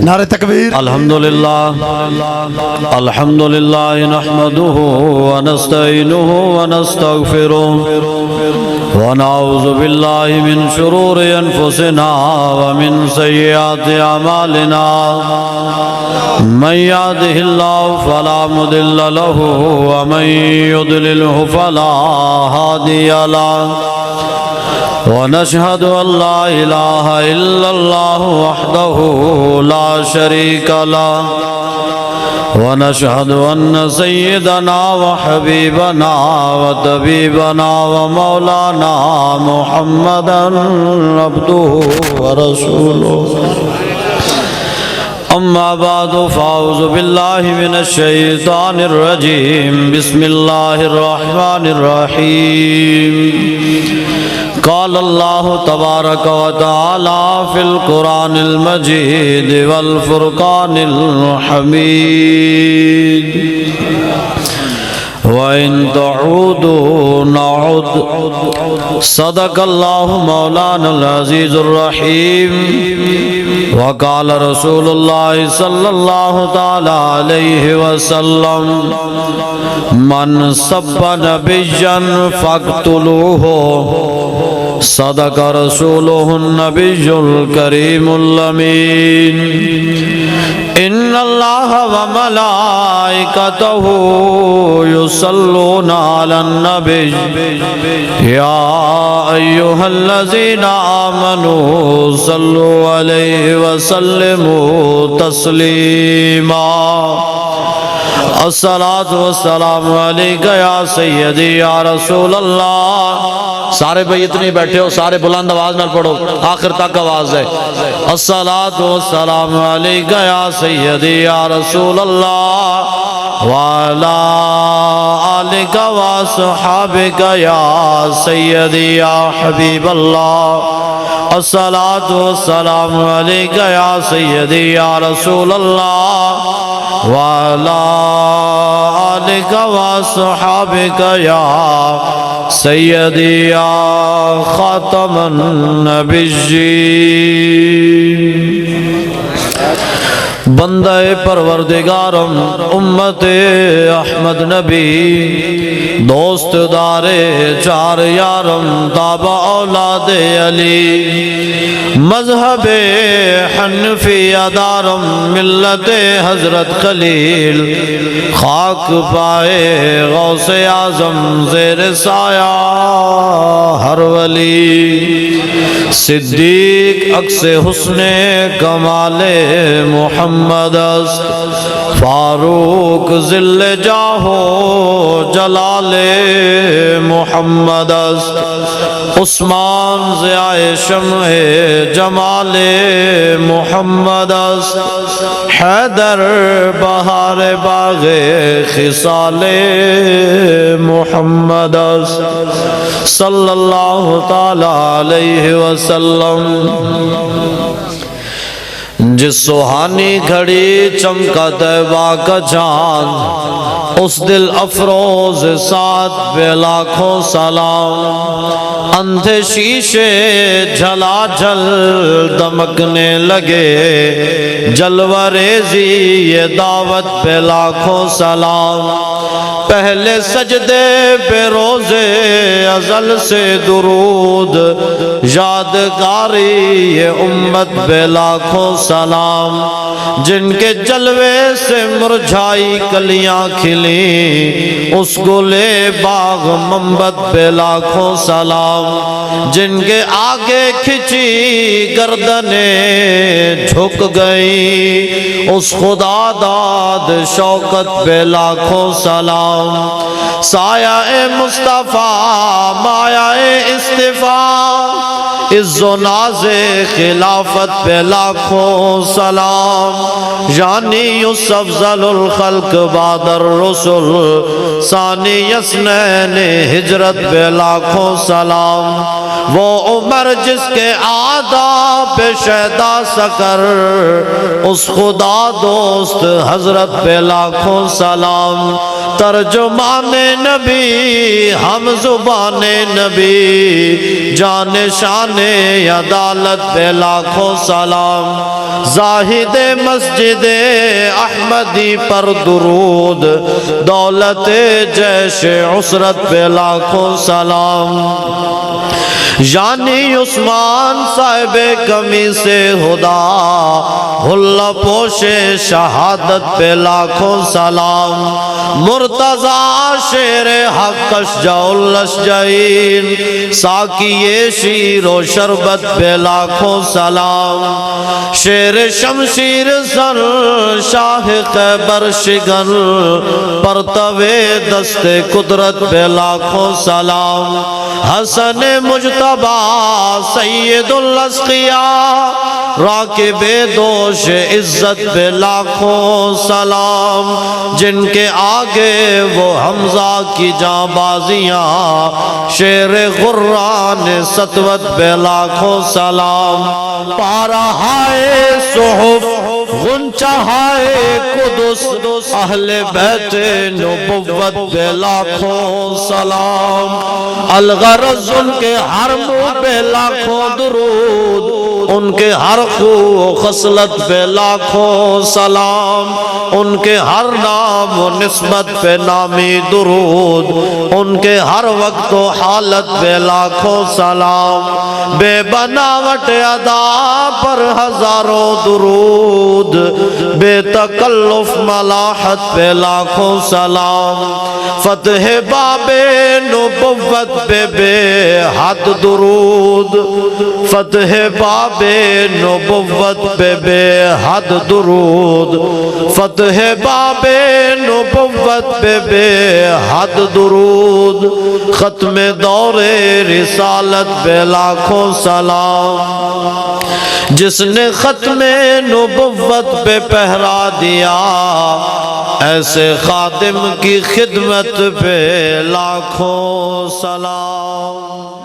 نعرہ تکبیر الحمدللہ نحمده ونستعینه ونستغفره ونعوذ باللہ من شرور انفسنا ومن سیئات اعمالنا من يهده الله فلا مضل له ومن يضلله فلا هادي له ونشهد أن لا إله إلا الله وحده لا شريك له ونشهد أن سيدنا وحبيبنا وطبيبنا ومولانا محمدا عبده ورسوله أما بعد فأعوذ بالله من الشيطان الرجيم بسم الله الرحمن الرحيم قال الله تبارك وتعالى في القرآن المجيد والفرقان الحميد وَإِن تَعُودُوا نَعُدْ صدق الله مولانا العزيز الرحيم وقال رسول الله صلى الله تعالى عليه وسلم من سب نبيا فاقتلوه صدق رسوله النبي الكريم الأمين إن الله وملائكته يصلون على النبي يا أيها الذين آمنوا صلوا عليه وسلموا تسليما الصلاة والسلام عليك يا سيدي يا رسول الله سارے بھائی اتنی بیٹھے ہو سارے بلند آواز نہ پڑھو آخر تک آواز ہے الصلاة والسلام علیکہ یا سیدی یا رسول اللہ وعلا آلکہ وصحابکہ یا سیدی یا حبیب اللہ الصلاة والسلام علیکہ یا سیدی یا رسول اللہ وعلا آلکہ وصحابکہ یا سیدی یا خاتم النبیین بندہ پروردگارم امت احمد نبی دوست دار چار یارم تابع اولاد علی مذہب حنفی ادارم ملت حضرت خلیل خاک پائے غوث اعظم زیر سایہ ہر ولی صدیق عکس حسن کمال محمد است فاروق ذل جاہو جلال محمد است عثمان ضیاء شمع جمال محمد است حیدر بہار باغ خصال محمد است صلی اللہ تعالی علیہ وسلم جس سوہانی گھڑی چمکا طیبہ کا چاند اس دل افروز ساتھ بے لاکھوں سلام اندھے شیشے جھلا جھل دمکنے لگے جلوہ ریزی یہ دعوت بے لاکھوں سلام پہلے سجدے پہ روزے ازل سے درود یادگاری یہ امت بے لاکھوں سلام جن کے جلوے سے مرجھائی کلیاں کھلی اس گلے باغ منبت پہ لاکھوں سلام جن کے آگے کھچی گردنیں جھک گئی اس خدا داد شوکت پہ لاکھوں سلام سایہ مصطفیٰ مایہ استفاء عز و ناز خلافت پہ لاکھوں سلام یعنی یوسف افضل الخلق بعد الرسل ثانی یسنین ہجرت پہ لاکھوں سلام وہ عمر جس کے آداب پہ شہدہ سکر اس خدا دوست حضرت پہ لاکھوں سلام ترجمان نبی ہم زبان نبی جان شان عدالت پہ لاکھوں سلام زاہد مسجد احمدی پر درود دولت جیش عسرت پہ لاکھوں سلام یعنی عثمان صاحب کمی سے خدا حلہ پوش شہادت پہ لاکھوں سلام مرتضی شیر حق اشجع الاشجعین ساقی شیر و شربت پہ لاکھوں سلام شیر شمشیر زن شاہ خیبر شگن پرتو دست قدرت پہ لاکھوں سلام حسن مجتبی سید الاسقیاء راکب دوش عزت پہ لاکھوں سلام جن کے آگے وہ حمزہ کی جاں بازیاں شیر غران سطوت پہ لاکھوں سلام پارا ہائے صحف غنچہ ہائے قدس اہل بیت نبوت پہ لاکھوں سلام الغرض ان کے ہر منہ پہ لاکھوں درود ان کے ہر خو و خصلت پہ لاکھوں سلام ان کے ہر نام و نسبت پہ نامی درود ان کے ہر وقت و حالت پہ لاکھوں سلام بے بناوٹ ادا پر ہزاروں درود بے تکلف ملاحت پہ لاکھوں سلام فتح باب نبوت پہ بے حد درود فتح باب نبوت پہ بے حد درود فتح باب نبوت پہ بے حد درود ختم دور رسالت پہ لاکھوں سلام جس نے ختم نبوت پہ پہرا دیا ایسے خادم کی خدمت پہ لاکھوں سلام